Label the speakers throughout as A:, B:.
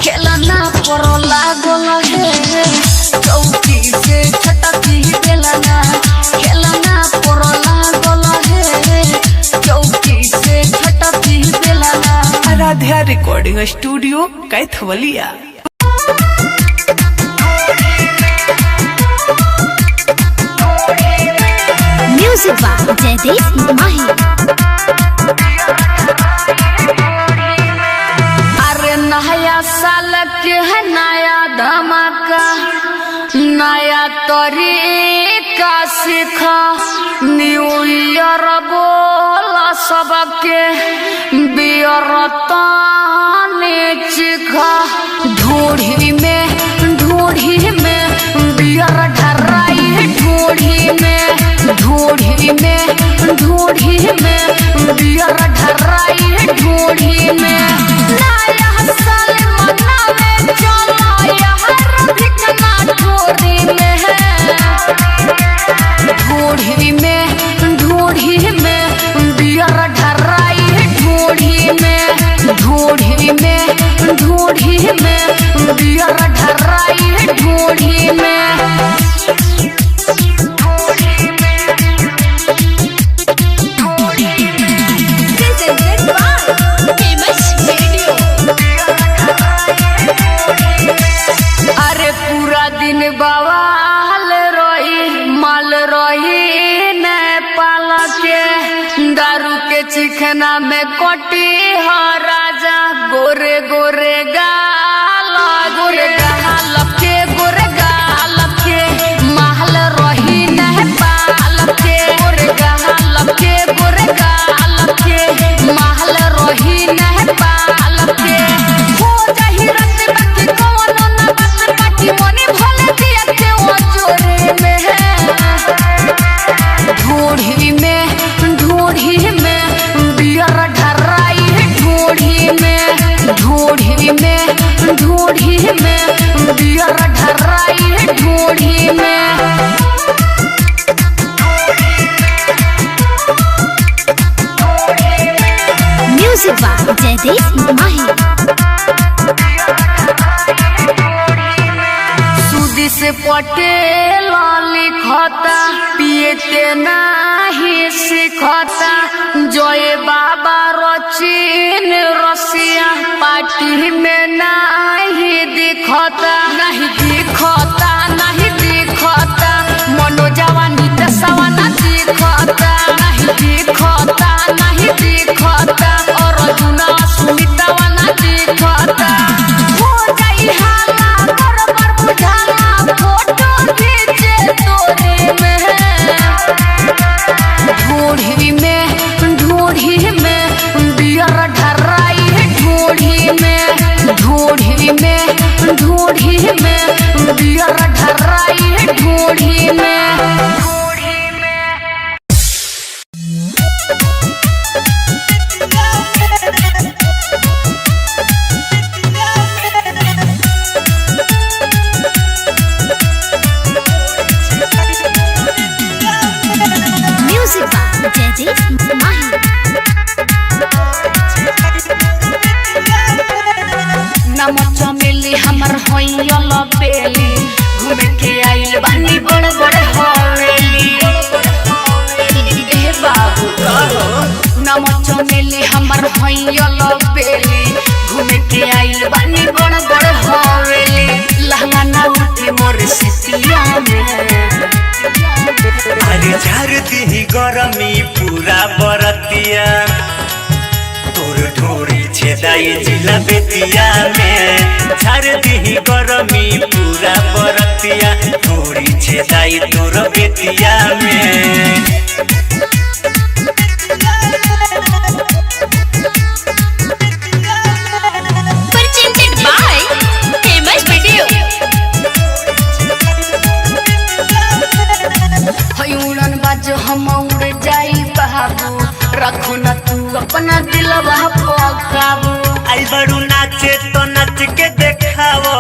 A: खेलना परो लागल है चौकी से छटकी बेलना खेलना परो लागल है चौकी से छटकी बेलना।
B: Aradhya recording studio Kaithwaliya.
C: Music by Jaideep Mahi.
A: अरे नया साल के है नया धमाका नया तरीका सीखा न्यू ईयर बोला सबके बियर ताने चिखा ढूढ़ी में बियर ढराई ढूढ़ी में बियर ढराई ढूढ़ी में। नया साल मनावे चलो यार धिकना ढूढ़ी में बियर ढराई ढूढ़ी में बियर ढराई ढूढ़ी में। अरे पूरा दिन बवाल रही माल रही नेपाल के दारू के चिखना में कोटी हो राजा गोरे गोरे गाल के महल रही नेपाल के गोरे गाल के महल रही नेपाल के। हो जाही रात बाकी कोनो ना बात बाकी मने भले दिया के ओ जोरे में ढूढ़ी में बियर ढराई ढूढ़ी में बियर ढराई ढूढ़ी में।
C: म्यूजिक बाय जयदीप माही।
A: सुदी से पटेल लिखता पियते नहीं सिखता जय बाबा रचिन रसिया पार्टी में नहीं दिखता मनोजवा नीतसवा ना दिखता नहीं दिखता और अर्जुना सुनीतवा ना दिखता। हो जाई हाला बरबर बुझाला फोटो खींचे तोरे में ढूढ़ी में बियर ढराई ढूढ़ी में बियर ढराई ढूढ़ी में।
C: म्यूजिक बाय जयदीप माही।
A: नमक चमेली हमर होइयल बेली घूमे के आइल बानी बड़ हवेली ए बाबू कहो नमक चमेली हमर होइयल बेली घूमे के आइल बानी बड़ हवेली लहंगा ना उठे मोर सितिया में।
D: अरे झरती ही गरमी पूरा बरतिया तोर ढोरी छेदाई जिला बेतिया में झरती ही गरमी पूरा बरतिया ढोरी छेदाई तोर बेतिया में।
C: Presented by Famous Video।
A: उड़न बाज हम उड़ जाई बाबू रखो न तू अपना दिलवा पर काबू।
D: आई बड़ू नाचे तो नाच के देखाओ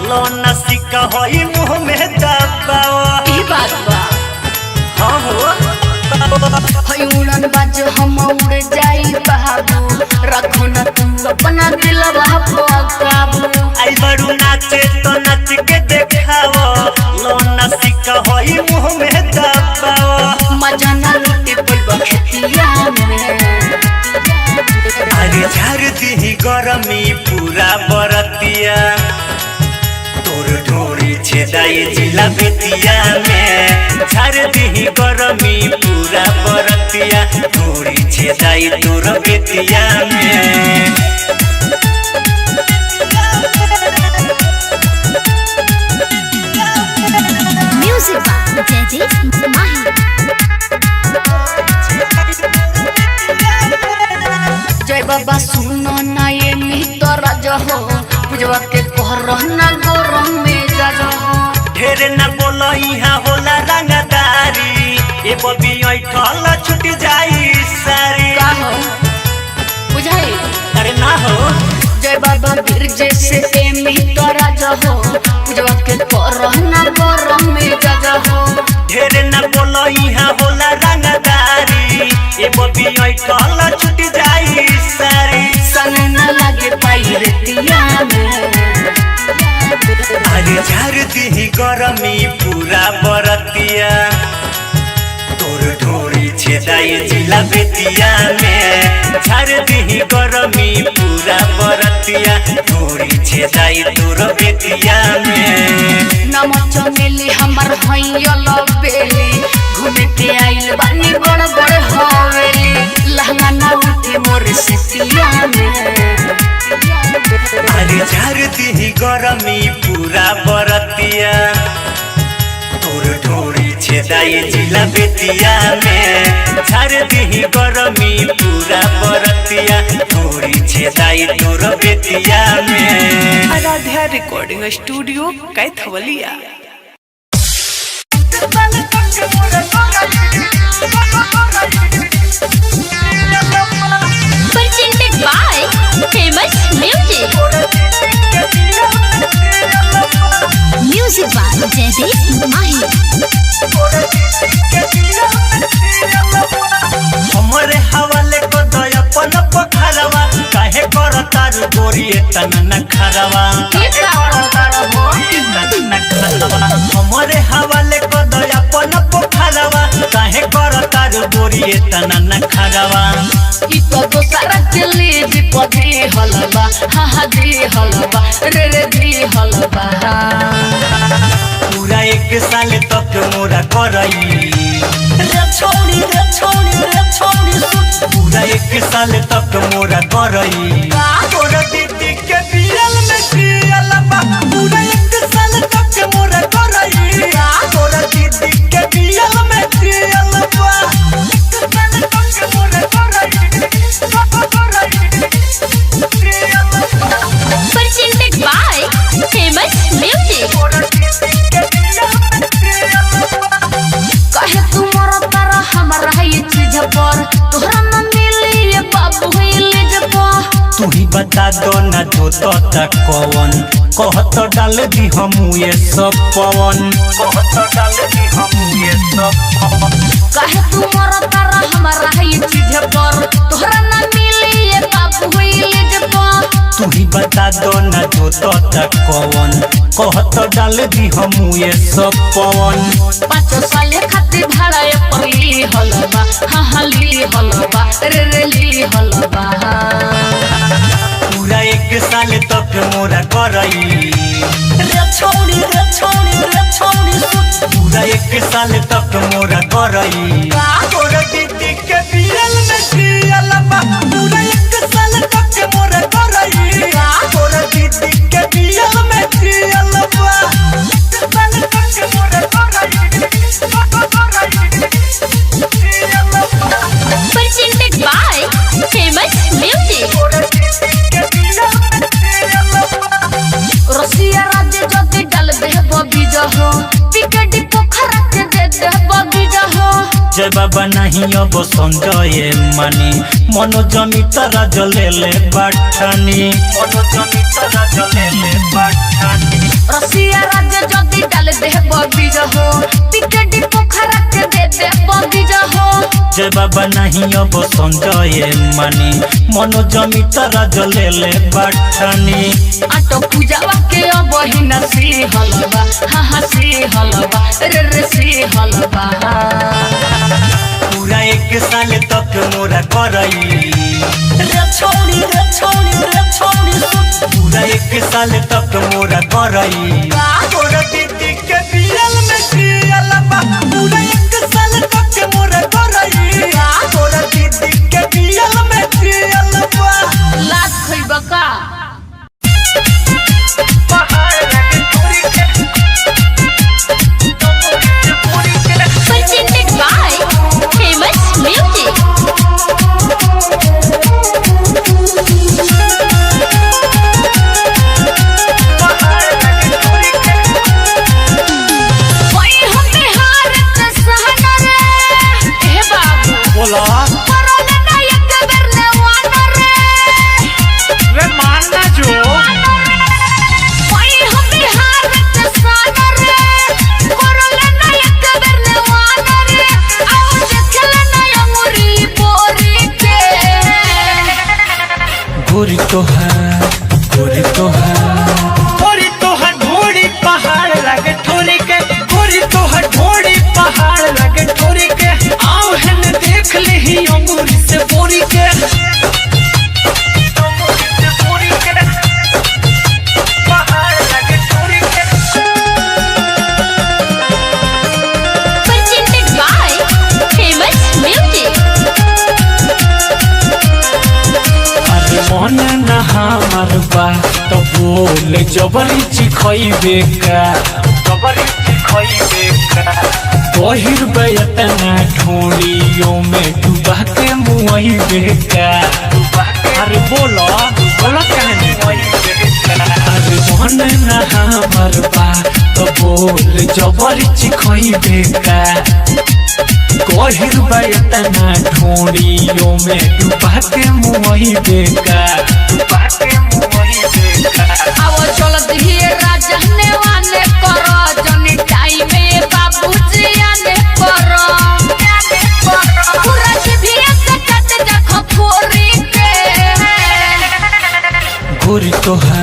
D: लो नसिका होई मुँह में दबाओ।
A: ई बात बा
D: हाँ हो
A: उड़न बाज हम उड़ जाई बाबू रखो न तू अपना दिलवा पर काबू।
D: आई पूरा बरतिया तोर ढोरी छेदाई जिला बेतिया में झाड़ दी गरमी पूरा बरतिया ढोरी छेदाई तोर बेतिया में।
C: म्यूजिक बाय जयदीप माही।
A: जय बाबा सुनो ना ये मित्र जहो पूजवा के कहरना गरम में जाजो
D: ढेर न बोलो यहाँ होला रंगदारी ए बबी ऐठल छूट जाई सारी
A: का हो बुझाई।
D: अरे ना हो
A: जय बाबा वीर जैसे ए मित्र जहो पूजवा के कहरना गरम में जाजो
D: ढेर न बोलो यहाँ होला रंगदारी ए बबी ऐठल छूट जाई सारी
A: सन न लगे पाई रेतिया में।
D: अरे झाड़ दी गरमी पूरा बरतिया तोर ढोरी छेदाई जिला बेतिया में झाड़ दी गरमी पूरा बरतिया ढोरी छेदाई तोर बेतिया में।
A: नमक चमेली हमर हइयल बेली घूमे के आइल बानी बड़ बड़ हवेली लहंगा ना उठे मोर सितिया में।
D: अरे झाड़ दी गरमी पूरा बरतिया तोर ढोरी छेदाई जिला बेतिया में झाड़ दी गरमी पूरा बरतिया ढोरी छेदाई तोर बेतिया में।
B: Aradhya recording studio Kaithwaliya.
C: Presented by Famous Music. Music by Jaideep Mahi.
D: हमरे हवाले को दया पन पखरवा काहे करता गोरी तना नखरवा हमरे हवाले को दया पन पखरवा काहे करता गोरी तना नखरवा।
A: ई तो दोसरा के लिए भी पदी हलवा हा हा दी हलवा रे रे दी हलवा
D: पूरा एक साल तक मोरा करई पूरा एक साल तक मोरा करई तोरा दीदी के बियल में कियल बा पूरा एक साल तक मोरा करई तोरा दीदी के बियल में कियल बा
C: Presented by Famous Music.
A: कहे तू मोरा तारा हमरा ये चीज पर तोहरा न मिली ये बाबू हिल जपा
D: तू ही बता दो ना जो तो तक कौन कहत डाल दी हमू ये सब पवन कहत डाल दी हमू ये सब पवन।
A: कहे तू मोरा तारा हमरा ये चीज पर तोहरा न मिली ये बाबू हिल जपा
D: तू ही बता दो ना जो तो तक कौन कहत डाल दी हमू ये सब पवन।
A: 5 साल खातिर भाड़ा ये परली हलवा हा हा ली हलवा रे रे ली हलवा
D: पूरा एक साल तक मोरा करई पूरा एक साल तक मोरा करई तोरा दीदी के बियल में कियल बा पूरा एक साल तक मोरा करई तोरा दीदी के बियल में कियल बा
C: Presented by Famous Music.
A: रसिया राज्य जति डाल दे बगीजा हो पिकडी पोखरा के दे दे बगीजा हो
D: जय बाबा नहीं अब संजय मानी मनोजमी तारा जलेले बाठानी मनोजमी तारा जलेले बाठानी
A: रसिया राज्य जति डाल दे बगीजा हो पिकडी पोखरा के दे दे बगीजा हो
D: जय बाबा नहीं अब संजय मानी मनोजमी तारा जलेले बाठानी
A: आटो पूजावा के अब ही नसी हलवा हा हा सी हलवा रे रे सी हलवा
D: पूरा एक साल तक मोरा करई रे छौड़ी सुन पूरा 1 साल तक मोरा करई तोरा दीदी के बियल में कियल बा पूरा 1 साल तक मोरा करई तोरा दीदी के बियल में कियल बा
A: लात खइबा का
C: Presented by Famous Music.
A: कोई हम बिहार के सहना रे हे बाबू
D: बोला
A: करोना ना एक बेर ने वाना रे
D: मानना जो
A: कोई हम बिहार के सहना रे करोना ना एक बेर ने वाना रे आओ देखला ना अमरी बोरी के
D: गोरी तो है गोरी तो है ढोड़ी पहाड़ लगे ठोरी के गोरी तो है ढोड़ी पहाड़ लगे ठोरी के आओ हन देख ले ही अंगूरी से बोरी के पहाड़ लगे ठोरी के
C: Presented by Famous Music.
D: अरे मन न हमर बा तो बोल जबरी चिखइबे का पहिर बेतना ढोलियों में डुबा के मुइबे का अरे बोलो कहने अरे मन न हमर बा तो बोल जबरी चिखइबे का पहिर बेतना ढोलियों में डुबा के मुइबे का
A: आओ चल दिए राजने वाने करो जनी टाइम में बाबूजी आने करो पूरा जीभिया से कट देखो फोरी के
D: गोरी तो है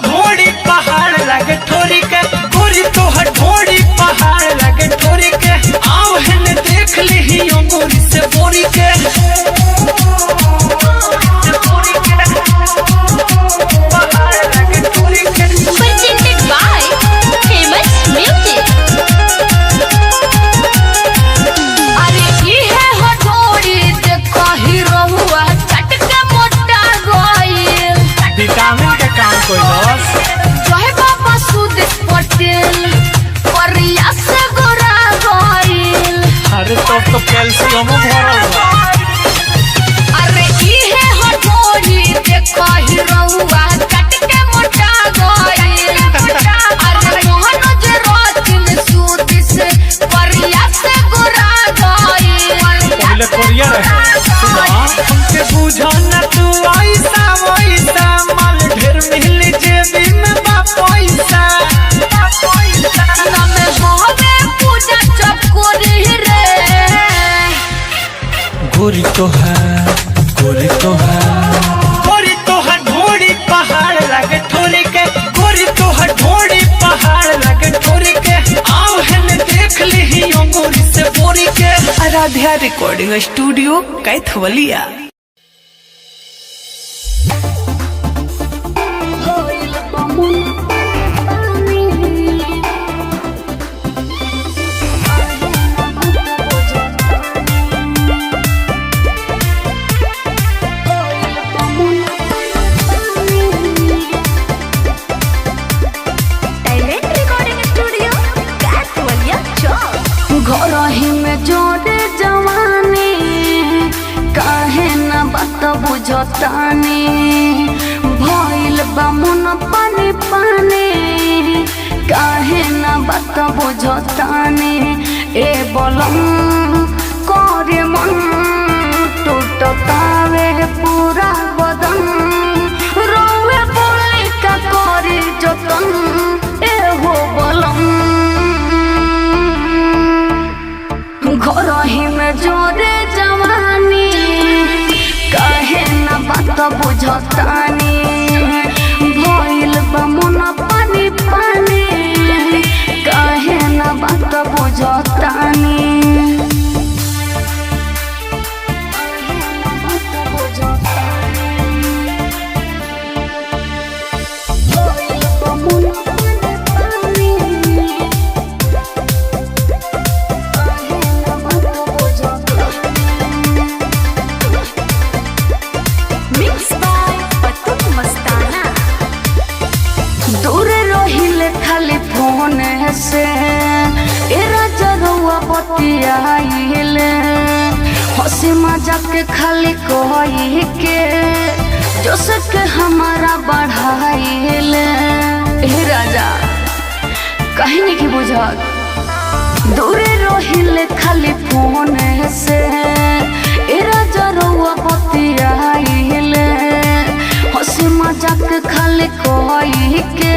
D: ढोड़ी पहाड़ लगे ठोरी के गोरी तो है ढोड़ी पहाड़ लगे ठोरी के आओ हन देख ले ही अंगूरी से बोरी के
C: Presented by Famous Music.
A: अरे ई है हथौड़ी देखो हीरो हुआ चट के मोटा गइल
D: विटामिन के काम कोई लॉस
A: जय बाबा सुदेश पटेल परिया से गोरा गइल
D: अरे तो कैल्शियम भरल बा
A: अरे ई है हथौड़ी देखो हीरो हुआ चट के मोटा गइल अरे मोहन जे रोतिन सुदेश परिया से गोरा गइल
D: पहले कोरिया रहे सुना हमके बुझो न तू ऐसा वैसा माल ढेर मिल जेबी में बा पैसा
A: नमे होवे पूजा चकोरी रे
D: गोरी तो है ढोड़ी पहाड़ लगे ठोरी के गोरी तो है ढोड़ी पहाड़ लगे ठोरी के आओ हन देख ले ही अंगूरी से बोरी के
B: Aradhya recording studio Kaithwaliya.
C: Talent Recording Studio, Gatwalia Chowk.
A: घर ही में जोड़े जवानी काहे न बात बुझतानी भइल बा मन पानी पानी काहे न बात बुझतानी ए बलम करे मन टूटतावे पूरा बदन रोवे बोले का करे जतन ए हो बलम घर ही में जोरे जवानी काहे न बात बुझतानी भइल बा मन पानी पानी काहे न बात बुझतानी से ए राजा रउआ बतियाइले हंसी मजाक के खाली कही के जोश के हमारा बढ़ाइले ए राजा कहीं नहीं की बुझत दूरे रहिले खाली फोन से ए राजा रउआ बतियाइले हंसी मजाक खाली कही के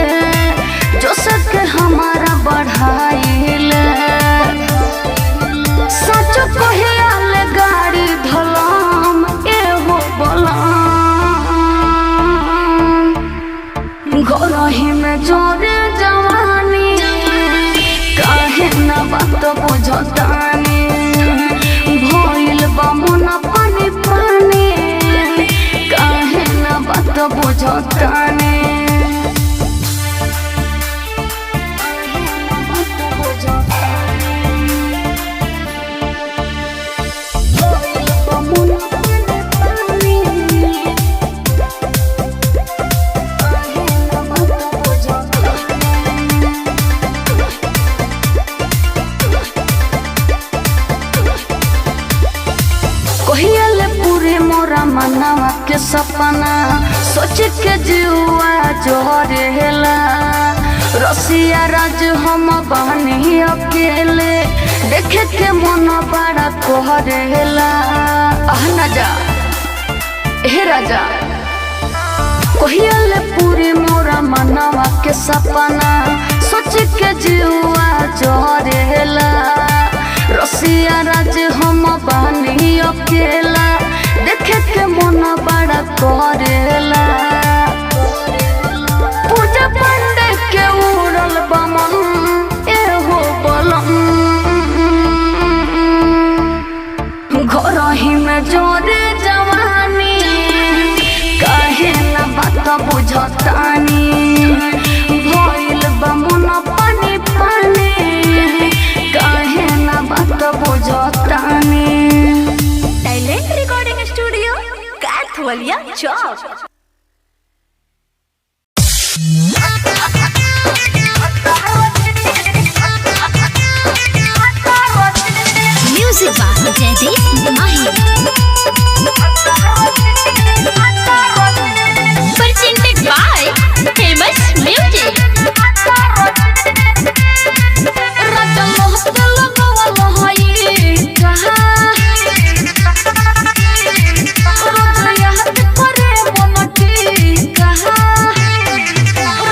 A: जोश के हमारा बढ़ाइले सच कहियाल गाड़ी धलाम एहो बलाम घरही में जोरे जवानी काहे न बात बुझतानी भइल बा मन पानी पानी काहे न बात बुझतानी मनवा के सपना सोच के जुआ जोरेला रसिया राज हम बहनी अकेले देखे के मन बड़ा कोहरेला न जा हे राजा कोहियल पूरी मोरा मनवा के सपना सोच के जुआ जोरेला रसिया राज हम बहनी अकेला देखे के मन बड़ा करेला पूजा पंडे के उड़ल बमन एहो बलम घरही में जोरे जवानी काहे न बात बुझतानी भइल बा मन पानी पानी काहे न बात बुझतानी
C: टैलेंट रिकॉर्डिंग स्टूडियो कैथवलिया चौक। Music by Jaideep Mahi presented by famous music
A: राजा मोहत लगवा लहई कहा रोज याद करे मनटी कहा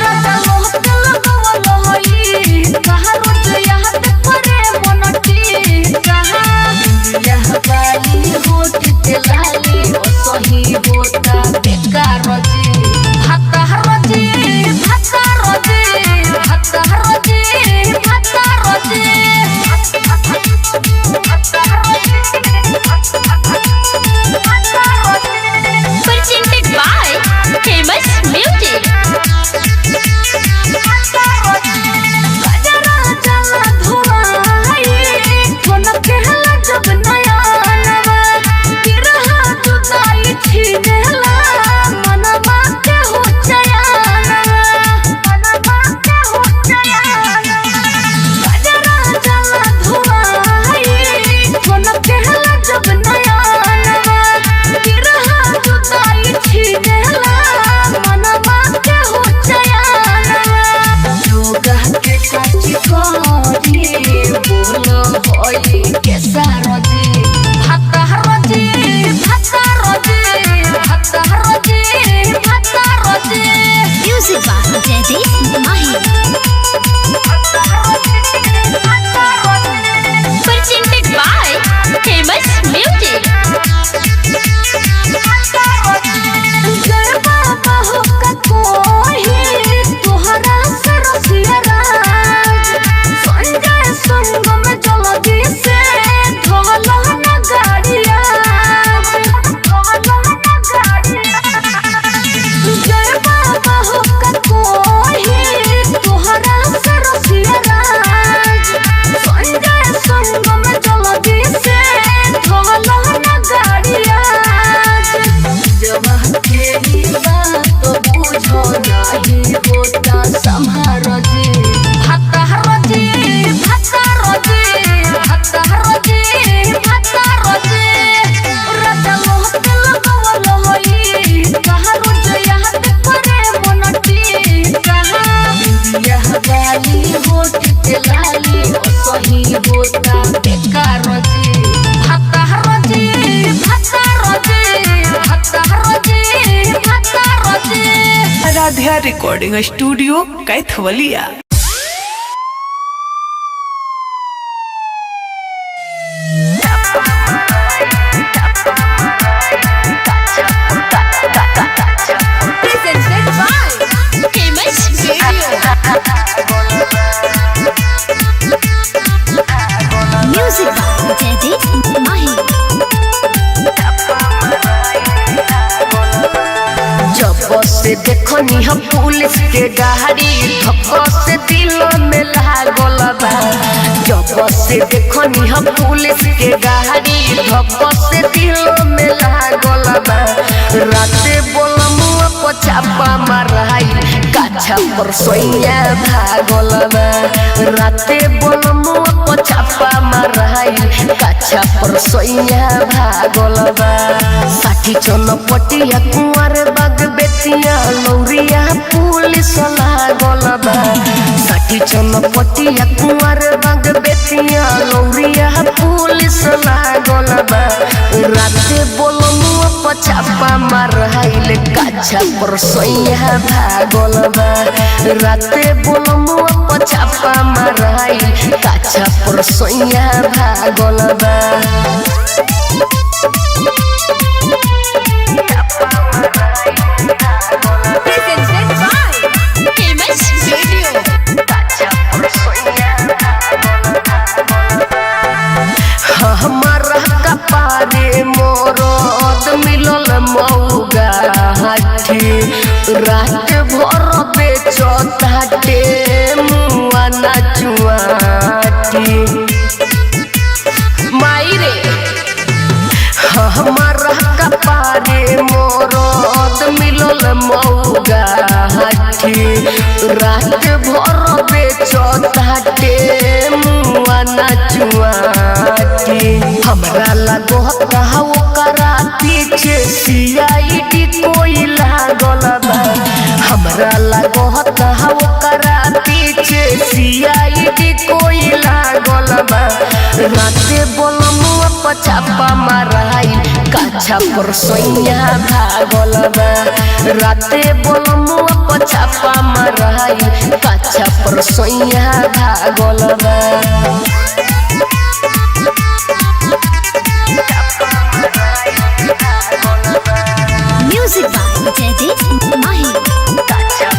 A: राजा मोहत लगवा लहई कहा रोज याद करे मनटी कहा यह बाली होठ के लाली ओ सही होता बेकार जी भाता रजी भाता रजी भाता रजी भाता रजी
C: presented by famous music
A: गजरा जला धुआई फोन के हला जब नया नवा गिरहा जुदाई छीनेला मनवा के हो चयाना मनवा के हो चयाना गजरा जला धुआई फोन के हला जब नया नवा गिरहा जुदाई छीनेला मनवा के हो चयाना योगा के काची कोरी बोलो होई के सारजी भाता रजी भाता रजी भाता रजी भाता रजी
C: music by Jaideep Mahi presented by famous music
A: जय बाबा हो का कोही तोहरा से रसिया राज संजय संगम जल्दी से ढोला न गाड़िया ढोला न गाड़िया जय बाबा हो का कोही
B: साध्या recording studio Kaithwaliya.
C: Presented by Famous Video. Music by Jaideep Mahi.
A: जब से देखनी हम पुलिस के गाड़ी धक्क से दिल में लागल बा। जब से देखनी हम पुलिस के गाड़ी धक्क से दिल में लागल बा। राते बोलमुआ पछापा माराई काछा पर सोइया भागल बा। राते बोलमुआ पछापा माराई काछा पर सोइया भागल बा। साठी चनपटिया कुंवर बाग बेतिया लौरिया पुलिस लागल बा। साठी चनपटिया कुंवर बाग बेतिया लौरिया पुलिस लागल बा। राते बोलमुआ पछापा माराइल काछा पर सोइया भागल बा। राते बोलमुआ पछापा माराइल काछा पर सोइया भागल बा।
C: Presented by Famous Video.
A: हमारा कपारे मोरद मिलल मौगा हाथी। रात भर बेचताटे मुआ नाचुआटी। माई रे हमारा कपारे मोरद मिलल मौगा हाथी। रात भर बेचताटे मुआ नाचुआटी। हमरा लगो कहा ओकरा पीछे CID कोई लागल बा। हमरा लगो कहा ओकरा पीछे CID कोई लागल बा। राते बोलमुआ पछापा माराई काछा पर सोइया भागल बा। राते बोलमुआ पछापा माराई काछा पर सोइया भागल बा।
C: Music by Jaideep Mahi.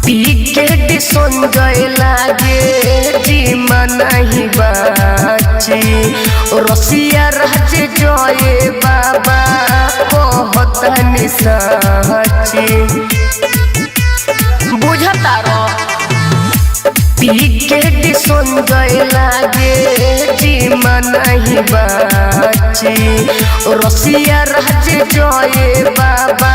A: Ticket Sanjay लागे जीमा नहीं बाची। रसिया राज जय बाबा कहतनी साची। बुझता रो टिकट संजय लागे जीमा नहीं बाची। रसिया राज जय बाबा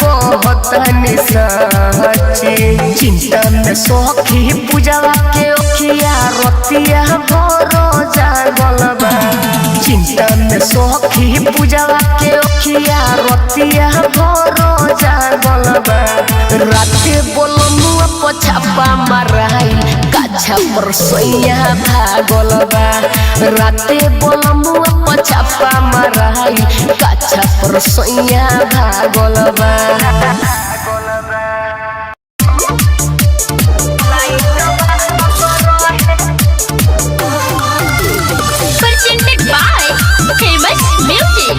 A: कहतनी साची। चिंता में सखी पूजवा के ओखिया रतिया भरो जागल बा। चिंता में सखी पूजवा के ओखिया रतिया भरो जागल बा। राते बोलमुआ पछापा माराई काछा पर सोइया भागल बा। राते बोलमुआ पछापा माराई काछा पर सोइया भागल बा।
C: Presented by Famous Music.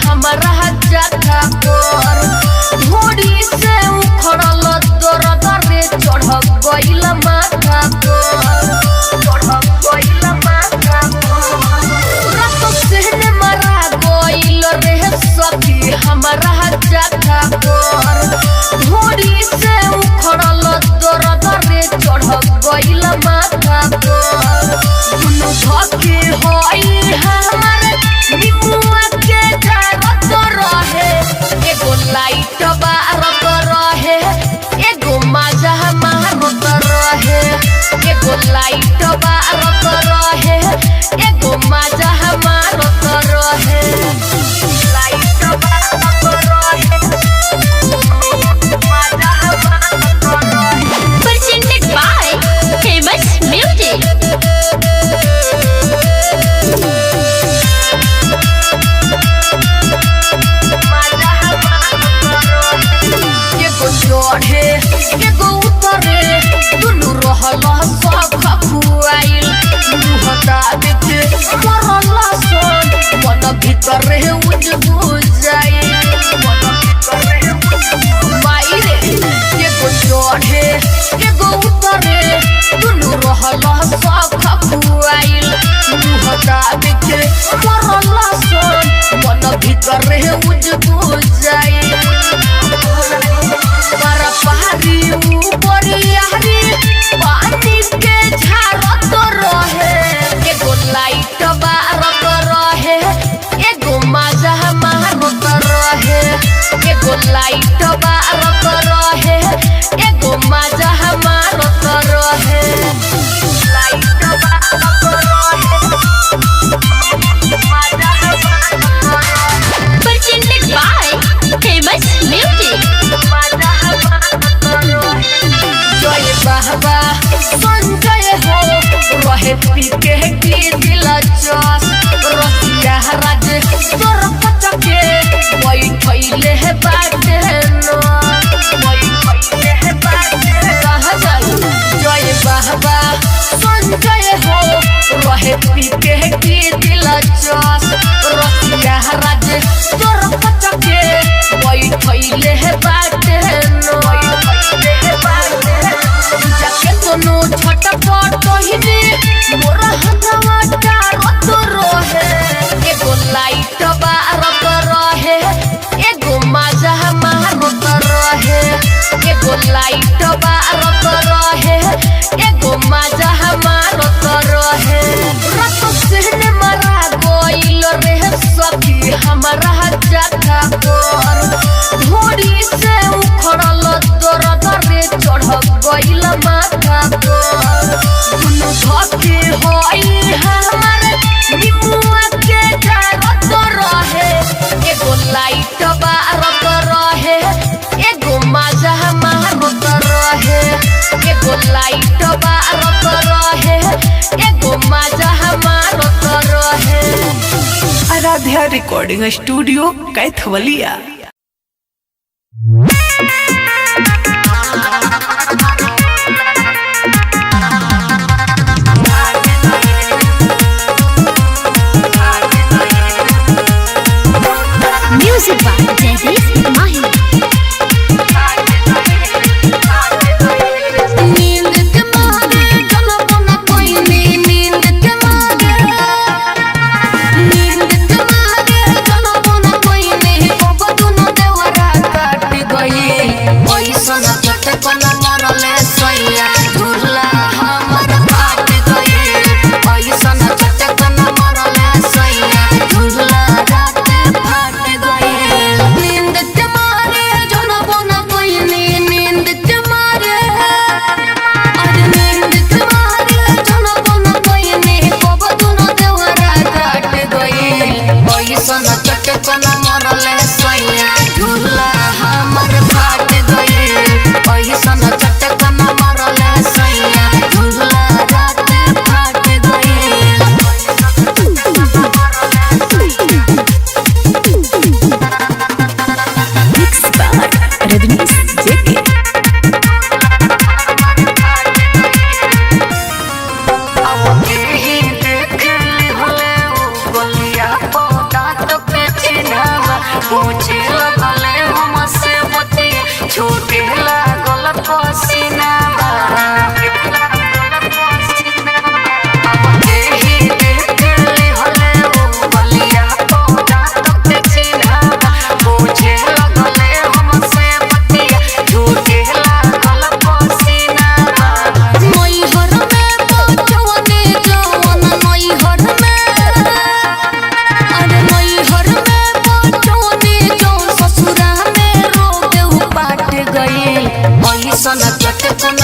A: हमारा जगह पर घोड़ी से उखड़ल दरद रे रहला सब खखुआइल मुहता बिके मरला सन मन भीतर रहे उज बुझाइल माई रे एगो चढ़े एगो उतरे दुनु रहला सब खखुआइल मुहता बिके मरला सन मन भीतर रहे उज बुझाइल पहाड़ी ऊपरियारी पानी के झारत रहे एगो लाइट बारत रहे एगो मजा मारत रहे एगो लाइट बारत रहे एगो मजा मारत रहे लाइट बारत रहे
C: presented by famous music.
A: जय बाबा संजय हो रहे पीके की दिल चस रसिया राज तोर पचके बैठैले है बाटे न बैठैले है बाटे कहाँ जाई जय बाबा संजय हो रहे पीके की दिल चस रसिया राज तोर पचके बैठैले है बाटे न बैठैले है बाटे जाके दोनों छटपट हिने मोरा हथवा डारत रहे एगो लाइट बारत रहे एगो मजा मारत रहे एगो लाइट बारत रहे एगो मजा मारत रहे रत से मरा गइल रे सखी हमरा जाता पर घोड़ी से उखड़ल दर्द रे चढ़ गइल माथा पर दुनु धके होई हमर निमुआ के झारत रहे एगो लाइट बारत रहे एगो मजा मारत रहे एगो लाइट बारत रहे एगो मजा मारत रहे।
B: Aradhya recording studio Kaithwaliya.
C: Music by Jaideep Mahi.
A: नींद के मारे जलबो न कोई नींद के मारे नींद के मारे जलबो न कोई बाबा दुनु देवरा काट गई ओइसन चटकन मरले सैया झूला हमर फाट गई ओइसन चटकन मरले सैया झूला रात फाट गई नींद के मारे जलबो न कोई नींद के मारे अरे नींद के मारे जलबो न कोई बाबा दुनु देवरा काट गई ओइसन चटकन मरले सैया झूला हमर फाट गई ओइसन चटकन मरले सैया झूला रात फाट गई
B: Mixed by Rajnish JK.
A: पूछे लगले हमसे बती छूटे लागल पसीना पूछे लगले हमसे बती छूटे लागल पसीना मैहर में पहुँचवने जवन मैहर में अरे मैहर में पहुँचवने जवन ससुरा में रोग पाट गई ओइसन चटकन